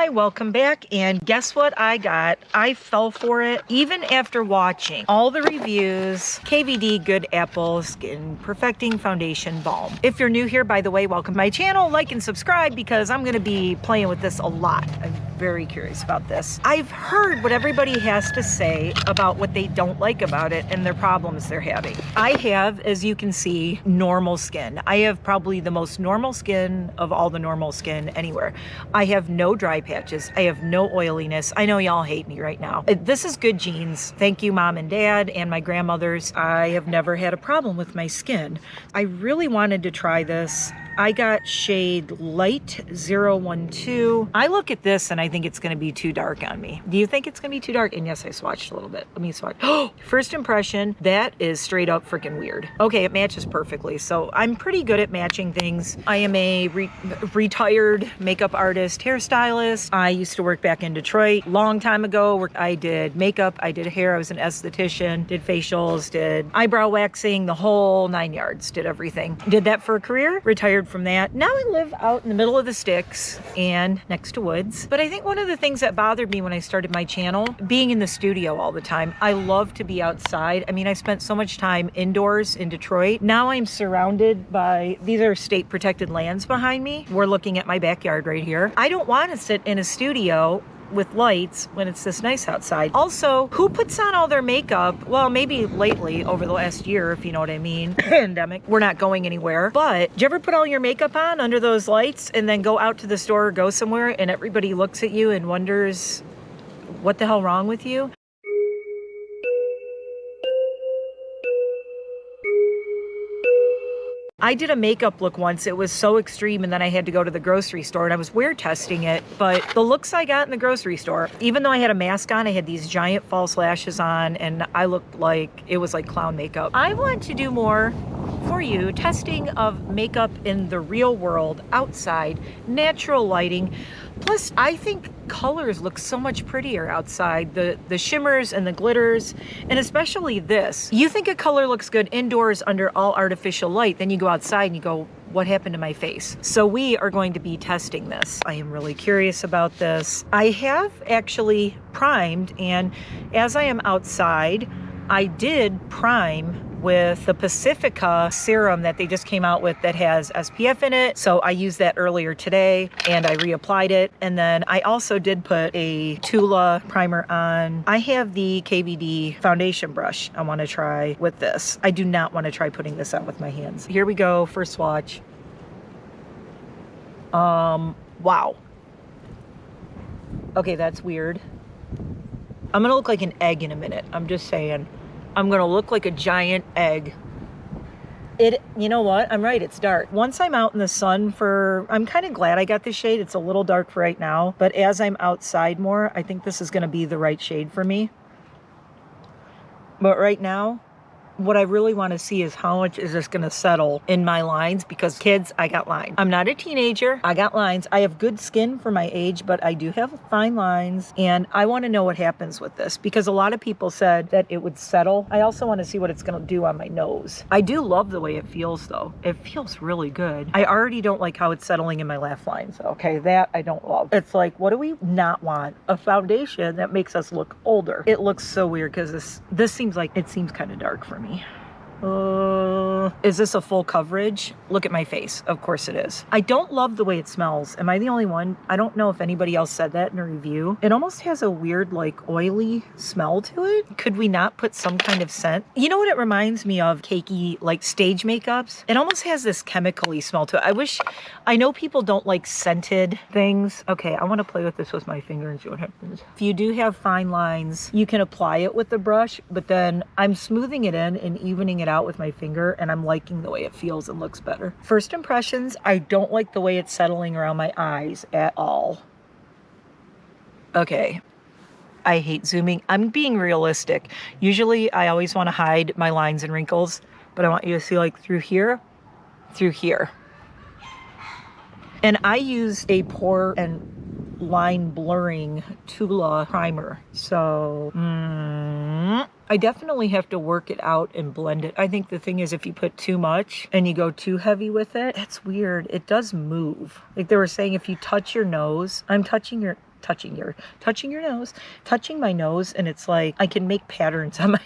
Hi, welcome back. And guess what I got? I fell for it even after watching all the reviews. KVD Good Apple Skin Perfecting Foundation Balm. If you're new here, by the way, welcome to my channel. Like and subscribe because I'm going to be playing with this a lot. I'm very curious about this. I've heard what everybody has to say about what they don't like about it and their problems they're having. I have, as you can see, normal skin. I have probably the most normal skin of all the normal skin anywhere. I have no dry patches. I have no oiliness. I know y'all hate me right now. This is good genes. Thank you, mom and dad and my grandmothers. I have never had a problem with my skin. I really wanted to try this. I got shade light 012. I look at this and I think it's going to be too dark on me. Do you think it's going to be too dark? And yes, I swatched a little bit. Let me swatch. Oh, first impression, that is straight up freaking weird. Okay, it matches perfectly. So I'm pretty good at matching things. I am a retired makeup artist, hairstylist. I used to work back in Detroit long time ago. I did makeup, I did hair, I was an esthetician, did facials, did eyebrow waxing, the whole 9 yards, did everything. Did that for a career, retired from that. Now I live out in the middle of the sticks and next to woods. But I think one of the things that bothered me when I started my channel, being in the studio all the time, I love to be outside. I mean, I spent so much time indoors in Detroit. Now I'm surrounded by, these are state protected lands behind me. We're looking at my backyard right here. I don't want to sit in a studio with lights when it's this nice outside. Also, who puts on all their makeup? Well, maybe lately over the last year, if you know what I mean. Pandemic, we're not going anywhere. But do you ever put all your makeup on under those lights and then go out to the store or go somewhere and everybody looks at you and wonders what the hell wrong with you? I did a makeup look once. It was so extreme, and then I had to go to the grocery store, and I was wear testing it. But the looks I got in the grocery store, even though I had a mask on, I had these giant false lashes on, and I looked like it was like clown makeup. I want to do more for you, testing of makeup in the real world, outside, natural lighting. Plus, I think colors look so much prettier outside. The shimmers and the glitters, and especially this. You think a color looks good indoors under all artificial light, then you go outside and you go, what happened to my face? So we are going to be testing this. I am really curious about this. I have actually primed, and as I am outside, I did prime with the Pacifica serum that they just came out with that has SPF in it. So I used that earlier today and I reapplied it. And then I also did put a Tula primer on. I have the KVD Foundation Brush I want to try with this. I do not want to try putting this on with my hands. Here we go, first swatch. Wow. Okay, that's weird. I'm gonna look like an egg in a minute. I'm just saying. I'm gonna look like a giant egg. You know what? I'm right, it's dark. Once I'm out in the sun I'm kind of glad I got this shade. It's a little dark for right now, but as I'm outside more, I think this is gonna be the right shade for me. But right now, what I really want to see is how much is this going to settle in my lines, because kids, I got lines. I'm not a teenager. I got lines. I have good skin for my age, but I do have fine lines, and I want to know what happens with this because a lot of people said that it would settle. I also want to see what it's going to do on my nose. I do love the way it feels though. It feels really good. I already don't like how it's settling in my laugh lines. Okay, that I don't love. It's like, what do we not want? A foundation that makes us look older. It looks so weird because this seems kind of dark for me. Is this a full coverage? Look at my face. Of course it is. I don't love the way it smells. Am I the only one? I don't know if anybody else said that in a review. It almost has a weird, like, oily smell to it. Could we not put some kind of scent? You know what it reminds me of? Cakey, like, stage makeups. It almost has this chemically smell to it. I know people don't like scented things. Okay, I want to play with this with my finger and see what happens. If you do have fine lines, you can apply it with the brush, but then I'm smoothing it in and evening it out with my finger, and I'm liking the way it feels and looks better. First impressions, I don't like the way it's settling around my eyes at all. Okay, I hate zooming. I'm being realistic. Usually I always want to hide my lines and wrinkles, but I want you to see like through here, through here. And I use a pore and line blurring Tula primer. So I definitely have to work it out and blend it. I think the thing is, if you put too much and you go too heavy with it, that's weird. It does move. Like they were saying, if you touch your nose, I'm touching your touching your nose, touching my nose, and it's like I can make patterns on my.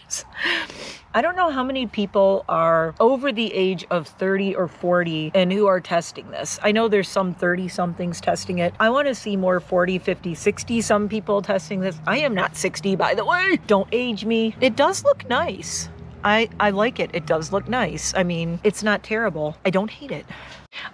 I don't know how many people are over the age of 30 or 40 and who are testing this. I know there's some 30 somethings testing it. I want to see more 40, 50, 60 some people testing this. I am not 60, by the way. Don't age me. It does look nice. I like it. It does look nice. I mean, it's not terrible. I don't hate it.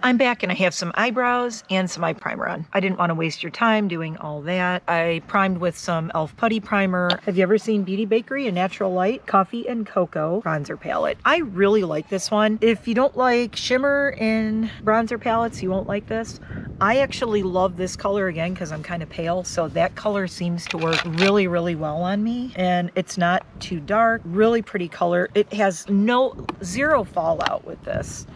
I'm back and I have some eyebrows and some eye primer on. I didn't want to waste your time doing all that. I primed with some e.l.f. Putty Primer. Have you ever seen Beauty Bakery, a Natural Light Coffee and Cocoa bronzer palette? I really like this one. If you don't like shimmer in bronzer palettes, you won't like this. I actually love this color again because I'm kind of pale, so that color seems to work really, really well on me. And it's not too dark, really pretty color. It has zero fallout with this.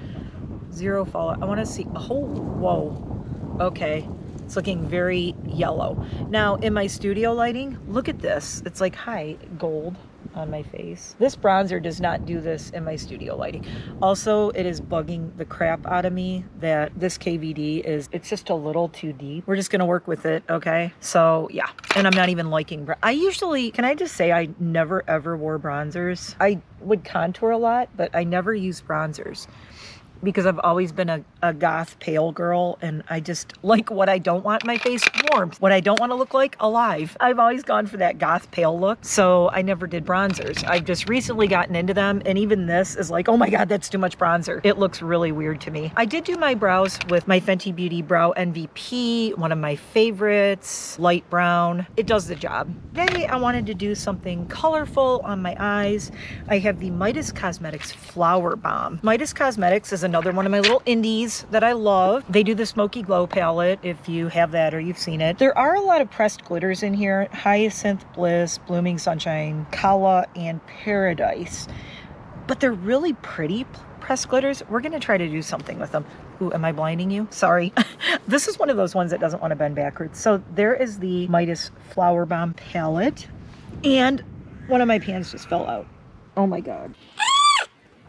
Zero fallout. I want to see. Oh, whoa. Okay. It's looking very yellow. Now, in my studio lighting, look at this. It's like, hi, gold on my face. This bronzer does not do this in my studio lighting. Also, it is bugging the crap out of me that this KVD it's just a little too deep. We're just going to work with it, okay? So, yeah. And I'm not even liking, can I just say I never ever wore bronzers? I would contour a lot, but I never used bronzers, because I've always been a goth pale girl, and I just like what I don't want my face warmth, what I don't want to look like alive. I've always gone for that goth pale look, so I never did bronzers. I've just recently gotten into them, and even this is like, oh my god, that's too much bronzer. It looks really weird to me. I did do my brows with my Fenty Beauty Brow MVP, one of my favorites, light brown. It does the job. Today I wanted to do something colorful on my eyes. I have the Midas Cosmetics Flower Balm. Midas Cosmetics is another one of my little indies that I love. They do the Smoky Glow palette, if you have that or you've seen it. There are a lot of pressed glitters in here. Hyacinth Bliss, Blooming Sunshine, Kala, and Paradise. But they're really pretty pressed glitters. We're going to try to do something with them. Ooh, am I blinding you? Sorry. This is one of those ones that doesn't want to bend backwards. So there is the Midas Flower Bomb palette. And one of my pans just fell out. Oh my god.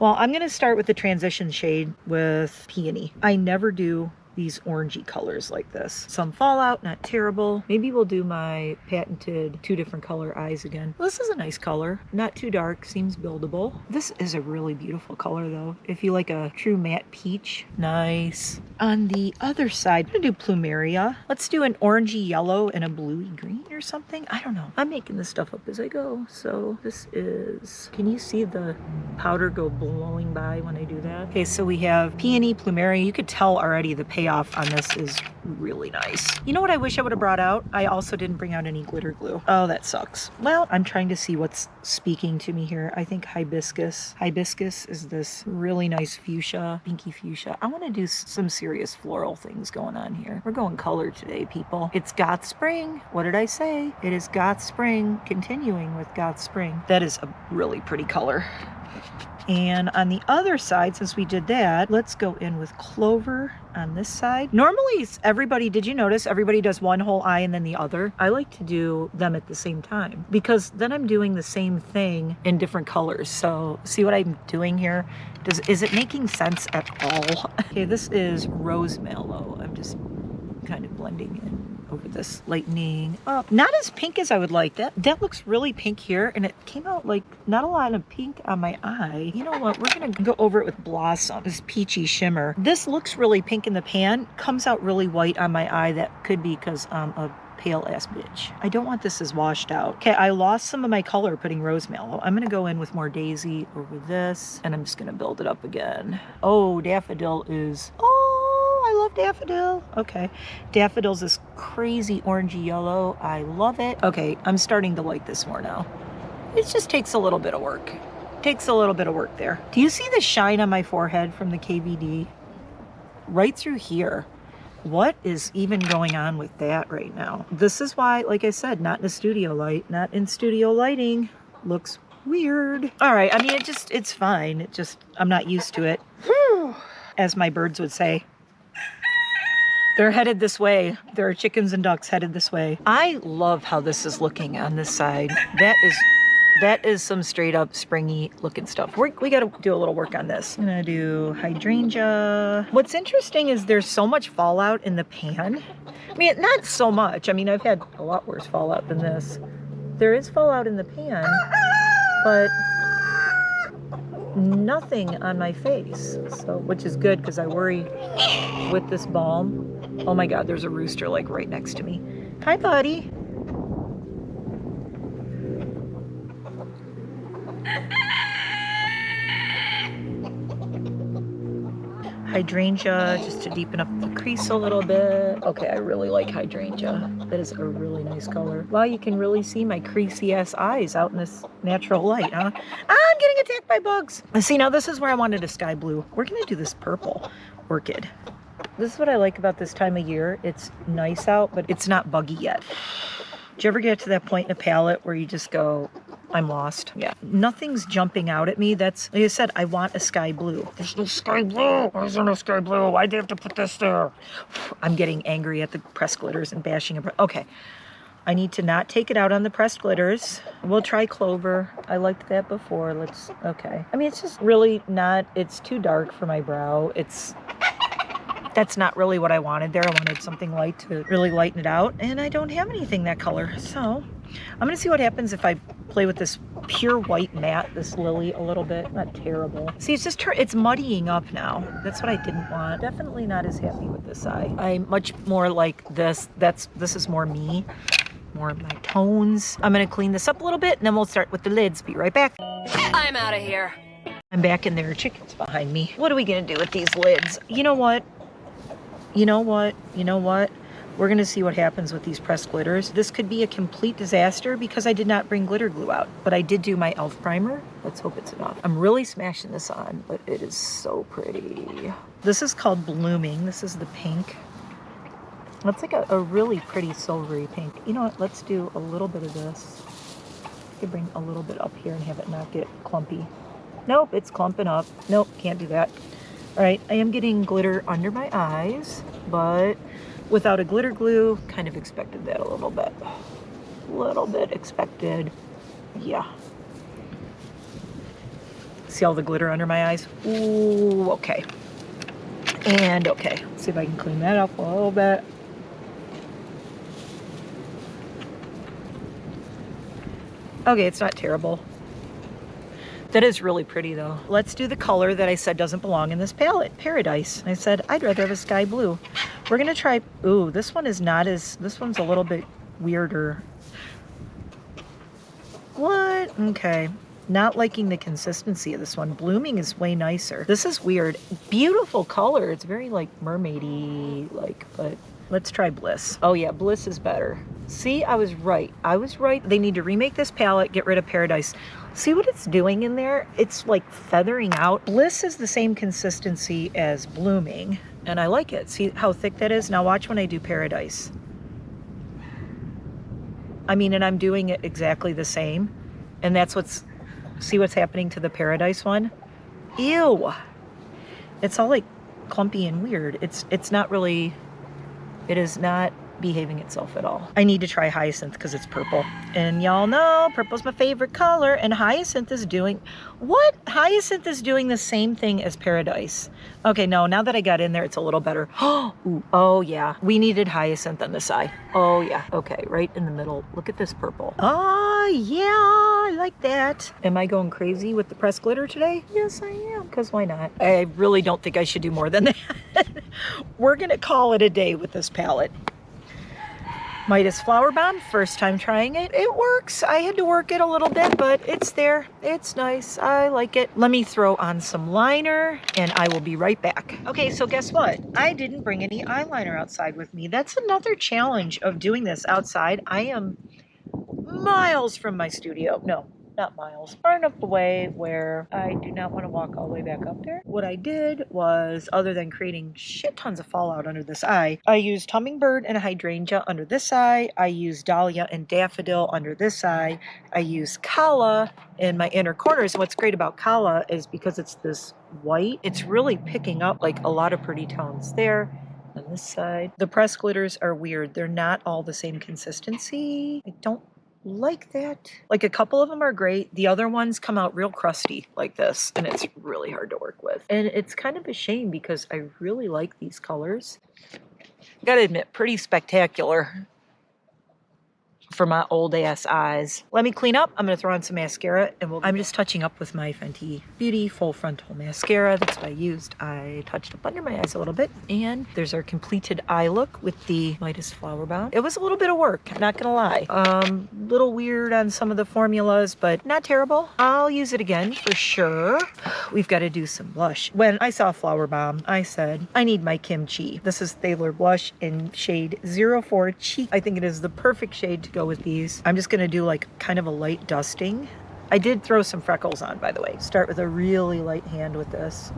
Well, I'm going to start with the transition shade with Peony. I never do these orangey colors like this. Some fallout, not terrible. Maybe we'll do my patented 2 different color eyes again. This is a nice color. Not too dark, seems buildable. This is a really beautiful color though. If you like a true matte peach, nice. On the other side, I'm gonna do Plumeria. Let's do an orangey yellow and a bluey green or something. I don't know. I'm making this stuff up as I go. So this is, can you see the powder go blowing by when I do that? Okay, so we have Peony Plumeria. You could tell already the payoff on this is really nice. You know what I wish I would have brought out? I also didn't bring out any glitter glue. Oh, that sucks. Well, I'm trying to see what's speaking to me here. I think hibiscus. Hibiscus is this really nice fuchsia, pinky fuchsia. I want to do some serious floral things going on here. We're going color today, people. It's Goth Spring. What did I say? It is Goth Spring, continuing with Goth Spring. That is a really pretty color. And on the other side, since we did that, let's go in with Clover on this side. Normally, everybody, did you notice everybody does one whole eye and then the other? I like to do them at the same time because then I'm doing the same thing in different colors. So see what I'm doing here? Is it making sense at all? Okay, this is Rose Mallow. I'm just kind of blending in over this lightening up. Not as pink as I would like. That looks really pink here, and it came out like not a lot of pink on my eye. You know what? We're gonna go over it with Blossom, this peachy shimmer. This looks really pink in the pan, comes out really white on my eye. That could be because I'm a pale ass bitch. I don't want this as washed out. Okay, I lost some of my color putting Rose Mallow. I'm gonna go in with more Daisy over this, and I'm just gonna build it up again. Oh, Daffodil is, I love Daffodil. Okay, Daffodil's this crazy orangey yellow. I love it. Okay, I'm starting to like this more now. It just takes a little bit of work. Takes a little bit of work there. Do you see the shine on my forehead from the KVD? Right through here. What is even going on with that right now? This is why, like I said, not in a studio light, not in studio lighting. Looks weird. All right, I mean, it's fine. It just, I'm not used to it. As my birds would say. They're headed this way. There are chickens and ducks headed this way. I love how this is looking on this side. That is That is some straight up springy looking stuff. We got to do a little work on this. I'm gonna do Hydrangea. What's interesting is there's so much fallout in the pan. I mean, not so much. I mean, I've had a lot worse fallout than this. There is fallout in the pan, but nothing on my face. So, which is good because I worry with this balm. Oh my God, there's a rooster like right next to me. Hi, buddy. Hydrangea, just to deepen up the crease a little bit. Okay, I really like Hydrangea. That is a really nice color. Wow, you can really see my creasy ass eyes out in this natural light, huh? I'm getting attacked by bugs. See, now this is where I wanted a sky blue. We're gonna do this purple orchid. This is what I like about this time of year. It's nice out, but it's not buggy yet. Do you ever get to that point in a palette where you just go, I'm lost? Yeah, nothing's jumping out at me. That's, like I said, I want a sky blue. There's no sky blue. Why is there no sky blue? Why'd they have to put this there? I'm getting angry at the pressed glitters and bashing it. Okay, I need to not take it out on the pressed glitters. We'll try Clover. I liked that before. Okay. I mean, it's just really not, it's too dark for my brow. That's not really what I wanted there. I wanted something light to really lighten it out, and I don't have anything that color. So I'm gonna see what happens if I play with this pure white matte, this lily a little bit. Not terrible. See, it's just, it's muddying up now. That's what I didn't want. Definitely not as happy with this eye. I'm much more like this. This is more me, more of my tones. I'm gonna clean this up a little bit, and then we'll start with the lids. Be right back. I'm out of here. I'm back in there. Chicken's behind me. What are we gonna do with these lids? You know what? You know what? We're gonna see what happens with these pressed glitters. This could be a complete disaster because I did not bring glitter glue out, but I did do my e.l.f. primer. Let's hope it's enough. I'm really smashing this on, but it is so pretty. This is called Blooming. This is the pink. That's like a really pretty silvery pink. You know what? Let's do a little bit of this. I could bring a little bit up here and have it not get clumpy. Nope, it's clumping up. Nope, can't do that. All right, I am getting glitter under my eyes, but without a glitter glue, kind of expected that a little bit. Little bit expected, yeah. See all the glitter under my eyes? Ooh, okay. And okay, let's see if I can clean that up a little bit. Okay, it's not terrible. That is really pretty though. Let's do the color that I said doesn't belong in this palette, Paradise. I said I'd rather have a sky blue. We're gonna try, ooh, this one is not as, this one's a little bit weirder. What? Okay. Not liking the consistency of this one. Blooming is way nicer. This is weird. Beautiful color. It's very like mermaidy, like, but let's try Bliss. Oh yeah, Bliss is better. See, I was right. I was right. They need to remake this palette, get rid of Paradise. See what it's doing in there? It's like feathering out. Bliss is the same consistency as Blooming, and I like it. See how thick that is? Now watch when I do Paradise. I mean, and I'm doing it exactly the same. And that's what's, see what's happening to the Paradise one? Ew. It's all like clumpy and weird. It's not really, it is not behaving itself at all. I need to try Hyacinth because it's purple. And y'all know purple's my favorite color, and Hyacinth is doing, what? Hyacinth is doing the same thing as Paradise. Okay, no, now that I got in there, it's a little better. Ooh, oh yeah, we needed Hyacinth on this eye. Oh yeah, okay, right in the middle. Look at this purple. Oh yeah, I like that. Am I going crazy with the pressed glitter today? Yes, I am, because why not? I really don't think I should do more than that. We're gonna call it a day with this palette. Midas Flower Bomb, first time trying it. It works. I had to work it a little bit, but it's there. It's nice. I like it. Let me throw on some liner and I will be right back. Okay, so guess what? I didn't bring any eyeliner outside with me. That's another challenge of doing this outside. I am miles from my studio. No, not miles, far enough away where I do not want to walk all the way back up there. What I did was, other than creating shit tons of fallout under this eye, I used Hummingbird and Hydrangea under this eye. I used Dahlia and Daffodil under this eye. I used Kala in my inner corners. What's great about Kala is because it's this white, it's really picking up like a lot of pretty tones there. On this side, the pressed glitters are weird. They're not all the same consistency. I don't like that. Like a couple of them are great. The other ones come out real crusty like this, and it's really hard to work with. And it's kind of a shame because I really like these colors. Gotta admit, pretty spectacular for my old ass eyes. Let me clean up. I'm gonna throw on some mascara and I'm just touching up with my Fenty Beauty Full Frontal Mascara. That's what I used. I touched up under my eyes a little bit. And there's our completed eye look with the Midas Flower Bomb. It was a little bit of work, not gonna lie. Little weird on some of the formulas, but not terrible. I'll use it again for sure. We've got to do some blush. When I saw Flower Bomb, I said, I need my kimchi. This is Thaler Blush in shade 04 Cheek. I think it is the perfect shade to go with these. I'm just gonna do like kind of a light dusting. I did throw some freckles on, by the way. Start with a really light hand with this.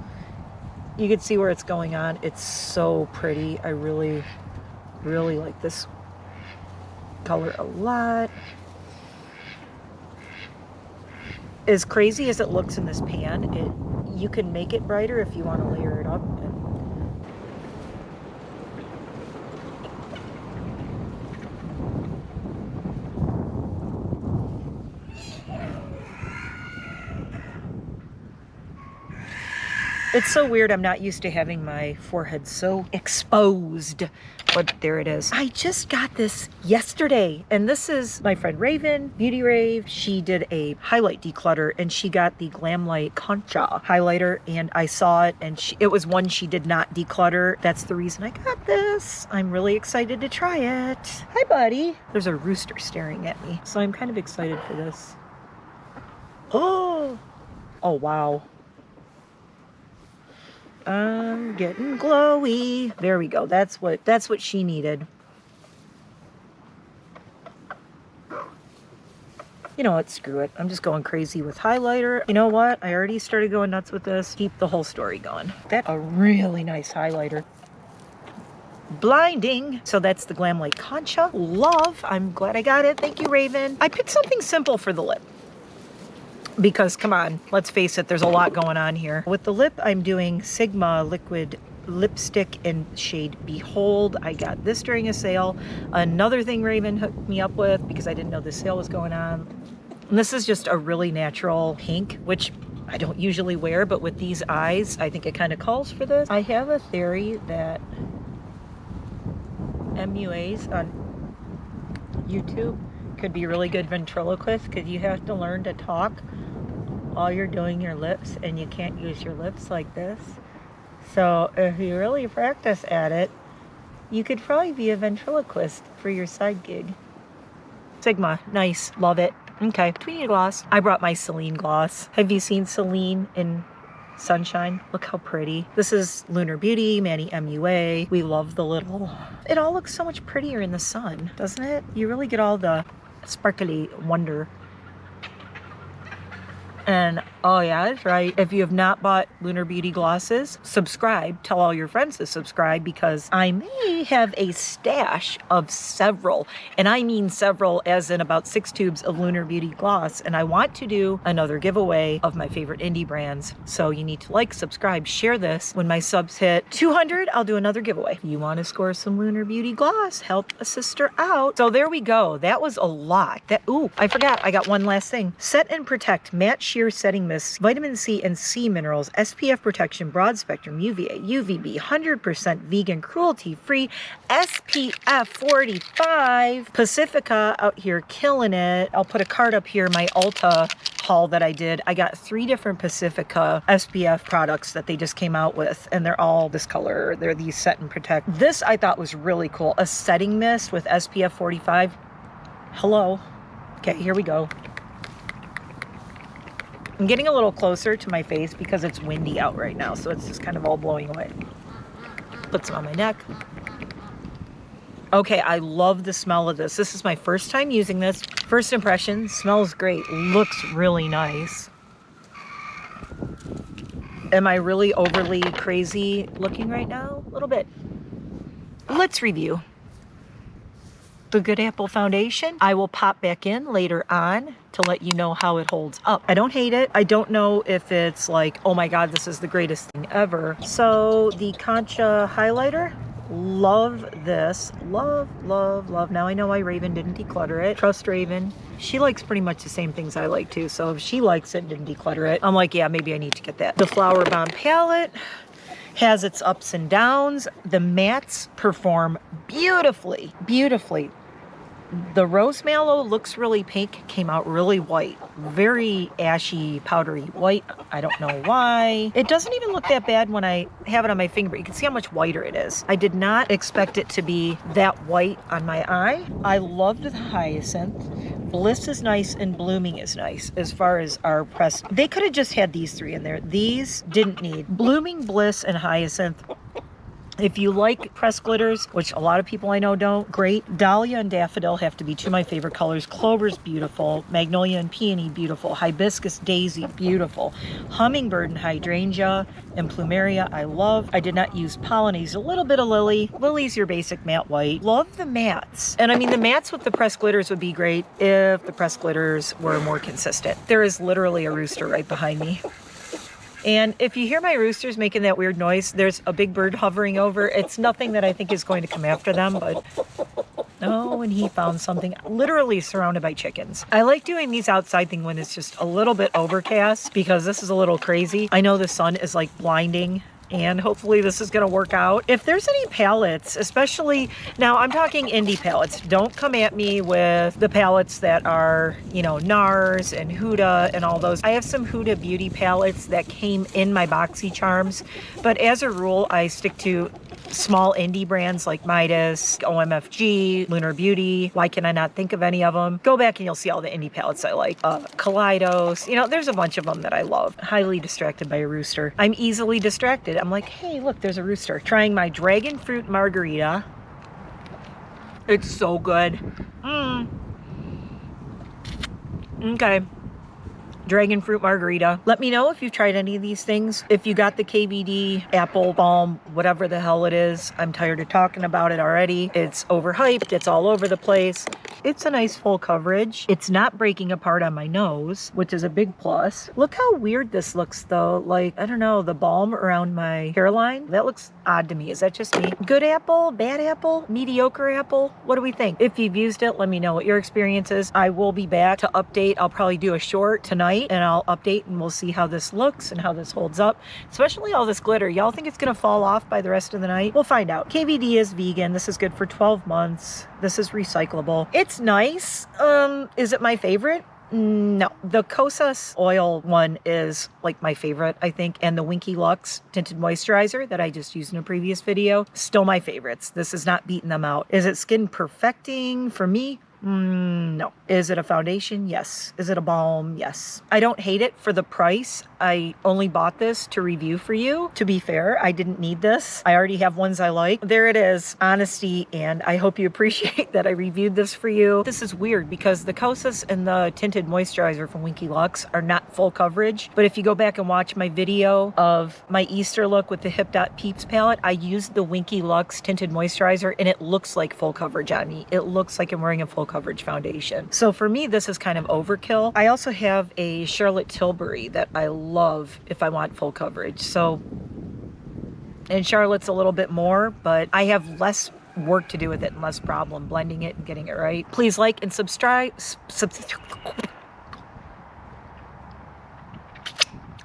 You can see where it's going on. It's so pretty. I really, really like this color a lot. As crazy as it looks in this pan, you can make it brighter if you want to layer it up. It's so weird. I'm not used to having my forehead so exposed, but there it is. I just got this yesterday, and this is my friend Raven, Beauty Rave. She did a highlight declutter, and she got the Glamlight Concha highlighter, and I saw it, and it was one she did not declutter. That's the reason I got this. I'm really excited to try it. Hi, buddy. There's a rooster staring at me, so I'm kind of excited for this. Oh, wow. I'm getting glowy. There we go. That's what she needed. You know what? Screw it. I'm just going crazy with highlighter. You know what? I already started going nuts with this. Keep the whole story going. That's a really nice highlighter. Blinding. So that's the Glamlight Concha. Love. I'm glad I got it. Thank you, Raven. I picked something simple for the lip. Because, come on, let's face it, there's a lot going on here. With the lip, I'm doing Sigma Liquid Lipstick in shade Behold. I got this during a sale. Another thing Raven hooked me up with because I didn't know the sale was going on. And this is just a really natural pink, which I don't usually wear, but with these eyes, I think it kind of calls for this. I have a theory that MUAs on YouTube could be really good ventriloquists because you have to learn to talk while you're doing your lips, and you can't use your lips like this. So if you really practice at it, you could probably be a ventriloquist for your side gig. Sigma, nice, love it. Okay, do we need a gloss? I brought my Celine gloss. Have you seen Celine in Sunshine? Look how pretty. This is Lunar Beauty, Manny MUA. We love the little... It all looks so much prettier in the sun, doesn't it? You really get all the sparkly wonder. And oh yeah, that's right. If you have not bought Lunar Beauty glosses, subscribe. Tell all your friends to subscribe because I may have a stash of several, and I mean several as in about 6 tubes of Lunar Beauty gloss. And I want to do another giveaway of my favorite indie brands. So you need to like, subscribe, share this. When my subs hit 200, I'll do another giveaway. If you want to score some Lunar Beauty gloss, help a sister out. So there we go. That was a lot. Ooh, I forgot. I got one last thing. Set and Protect Matte Sheer Setting Mist, Vitamin C and C minerals, SPF protection, broad spectrum, UVA, UVB, 100% vegan, cruelty-free, SPF 45. Pacifica out here killing it. I'll put a card up here, my Ulta haul that I did. I got 3 different Pacifica SPF products that they just came out with, and they're all this color. They're these Set and Protect. This I thought was really cool. A setting mist with SPF 45. Hello. Okay, here we go. I'm getting a little closer to my face because it's windy out right now, so it's just kind of all blowing away. Put some on my neck. Okay, I love the smell of this. This is my first time using this. First impression, smells great, looks really nice. Am I really overly crazy looking right now? A little bit. Let's review the Good Apple foundation. I will pop back in later on to let you know how it holds up. I don't hate it. I don't know if it's like, oh my God, this is the greatest thing ever. So the Concha highlighter, Love this. Love, love, love. Now I know why Raven didn't declutter it. Trust Raven. She likes pretty much the same things I like too. So if she likes it and didn't declutter it, I'm like, yeah, maybe I need to get that. The Flower Bomb palette has its ups and downs. The mattes perform beautifully, beautifully. The Rose Mallow looks really pink, came out really white. Very ashy, powdery white. I don't know why. It doesn't even look that bad when I have it on my finger. You can see how much whiter it is. I did not expect it to be that white on my eye. I loved the Hyacinth. Bliss is nice and Blooming is nice as far as our pressed. They could have just had these three in there. These didn't need. Blooming, Bliss, and Hyacinth. If you like pressed glitters, which a lot of people I know don't, great. Dahlia and Daffodil have to be two of my favorite colors. Clover's beautiful. Magnolia and Peony, beautiful. Hibiscus Daisy, beautiful. Hummingbird and Hydrangea and Plumeria, I love. I did not use Polonaise. A little bit of Lily. Lily's your basic matte white. Love the mattes. And I mean, the mattes with the pressed glitters would be great if the pressed glitters were more consistent. There is literally a rooster right behind me. And if you hear my roosters making that weird noise, there's a big bird hovering over. It's nothing that I think is going to come after them, but oh, and he found something. Literally surrounded by chickens. I like doing these outside thing when it's just a little bit overcast because this is a little crazy. I know the sun is like blinding, and hopefully this is going to work out. If there's any palettes, especially now, I'm talking indie palettes. Don't come at me with the palettes that are, you know, NARS and Huda and all those. I have some Huda beauty palettes that came in my Boxy Charms, but as a rule, I stick to small indie brands like Midas, OMFG, Lunar Beauty. Why can I not think of any of them? Go back and you'll see all the indie palettes I like. Kaleidos, you know, there's a bunch of them that I love. Highly distracted by a rooster. I'm easily distracted. I'm like, hey, look, there's a rooster. Trying my dragon fruit margarita. It's so good. Okay. Dragon fruit margarita. Let me know if you've tried any of these things. If you got the KVD apple balm, whatever the hell it is. I'm tired of talking about it already. It's overhyped. It's all over the place. It's a nice full coverage. It's not breaking apart on my nose, which is a big plus. Look how weird this looks though. Like, I don't know, the balm around my hairline. That looks odd to me. Is that just me? Good apple? Bad apple? Mediocre apple? What do we think? If you've used it, let me know what your experience is. I will be back to update. I'll probably do a short tonight and I'll update and we'll see how this looks and how this holds up. Especially all this glitter. Y'all think it's gonna fall off by the rest of the night? We'll find out. KVD is vegan. This is good for 12 months. This is recyclable. It's nice. Is it my favorite? No. The Kosas oil one is like my favorite, I think. And the Winky Lux tinted moisturizer that I just used in a previous video, still my favorites. This is not beating them out. Is it skin perfecting for me? No. Is it a foundation? Yes. Is it a balm? Yes. I don't hate it for the price. I only bought this to review for you. To be fair, I didn't need this. I already have ones I like. There it is. Honesty. And I hope you appreciate that I reviewed this for you. This is weird because the Kosas and the tinted moisturizer from Winky Lux are not full coverage. But if you go back and watch my video of my Easter look with the Hip Dot Peeps palette, I used the Winky Lux tinted moisturizer and it looks like full coverage on me. It looks like I'm wearing a full coverage foundation. So for me, this is kind of overkill. I also have a Charlotte Tilbury that I love if I want full coverage. So, and Charlotte's a little bit more, but I have less work to do with it and less problem blending it and getting it right. Please like and subscribe.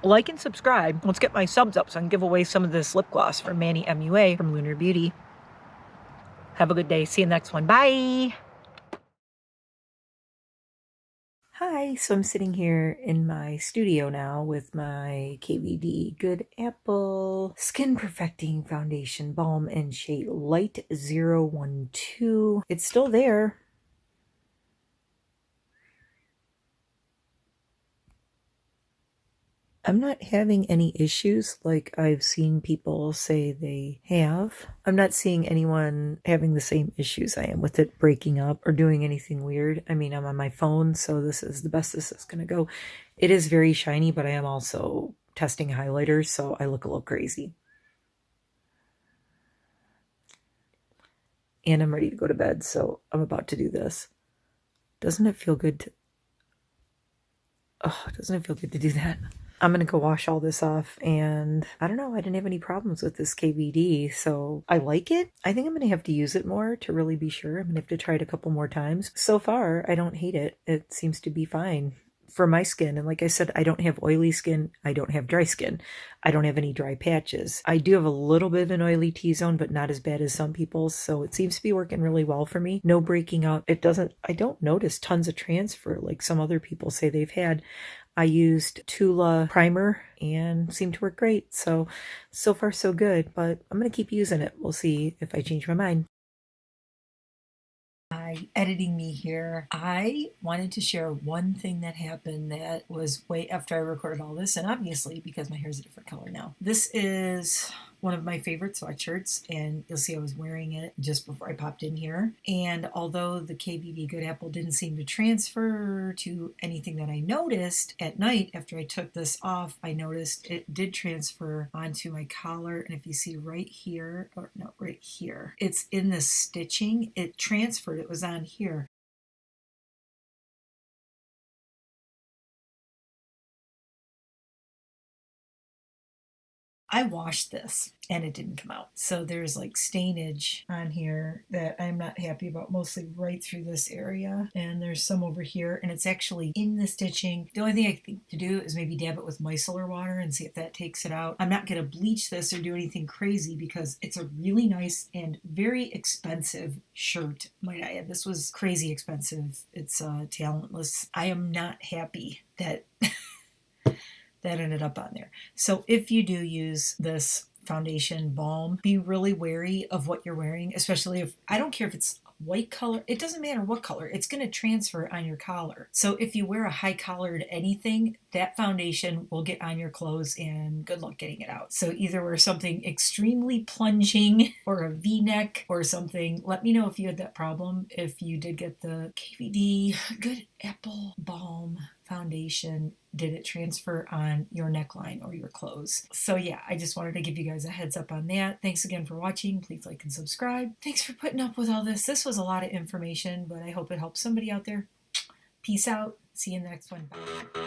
Like and subscribe. Let's get my subs up so I can give away some of this lip gloss from Manny MUA from Lunar Beauty. Have a good day. See you next one. Bye. Hi, so I'm sitting here in my studio now with my KVD Good Apple Skin Perfecting Foundation Balm in shade Light 012. It's still there. I'm not having any issues like I've seen people say they have. I'm not seeing anyone having the same issues I am with it breaking up or doing anything weird. I mean, I'm on my phone, so this is the best this is going to go. It is very shiny, but I am also testing highlighters, so I look a little crazy. And I'm ready to go to bed, so I'm about to do this. Doesn't it feel good to... Oh, doesn't it feel good to do that? I'm gonna go wash all this off, and I don't know, I didn't have any problems with this KVD, so I like it. I think I'm gonna have to use it more to really be sure. I'm gonna have to try it a couple more times. So far, I don't hate it. It seems to be fine for my skin. And like I said, I don't have oily skin. I don't have dry skin. I don't have any dry patches. I do have a little bit of an oily T-zone, but not as bad as some people's. So it seems to be working really well for me. No breaking out. I don't notice tons of transfer like some other people say they've had. I used Tula primer and seemed to work great. So far so good, but I'm going to keep using it. We'll see if I change my mind. Hi, editing me here. I wanted to share one thing that happened that was way after I recorded all this, and obviously because my hair is a different color now. This is one of my favorite sweatshirts, and you'll see I was wearing it just before I popped in here. And although the KVD Good Apple didn't seem to transfer to anything that I noticed at night after I took this off, I noticed it did transfer onto my collar. And if you see right here, or no, right here, it's in the stitching. It transferred. It was on here. I washed this and it didn't come out. So there's like stainage on here that I'm not happy about, mostly right through this area. And there's some over here, and it's actually in the stitching. The only thing I think to do is maybe dab it with micellar water and see if that takes it out. I'm not going to bleach this or do anything crazy because it's a really nice and very expensive shirt, might I add. This was crazy expensive. It's talentless. I am not happy that that ended up on there. So if you do use this foundation balm, be really wary of what you're wearing, especially if, I don't care if it's white color, it doesn't matter what color, it's going to transfer on your collar. So if you wear a high collared anything, that foundation will get on your clothes and good luck getting it out. So either wear something extremely plunging or a v-neck or something. Let me know if you had that problem, if you did get the KVD Good Apple Balm foundation. Did it transfer on your neckline or your clothes? So yeah, I just wanted to give you guys a heads up on that. Thanks again for watching. Please like and subscribe. Thanks for putting up with all this. This was a lot of information, but I hope it helps somebody out there. Peace out. See you in the next one. Bye.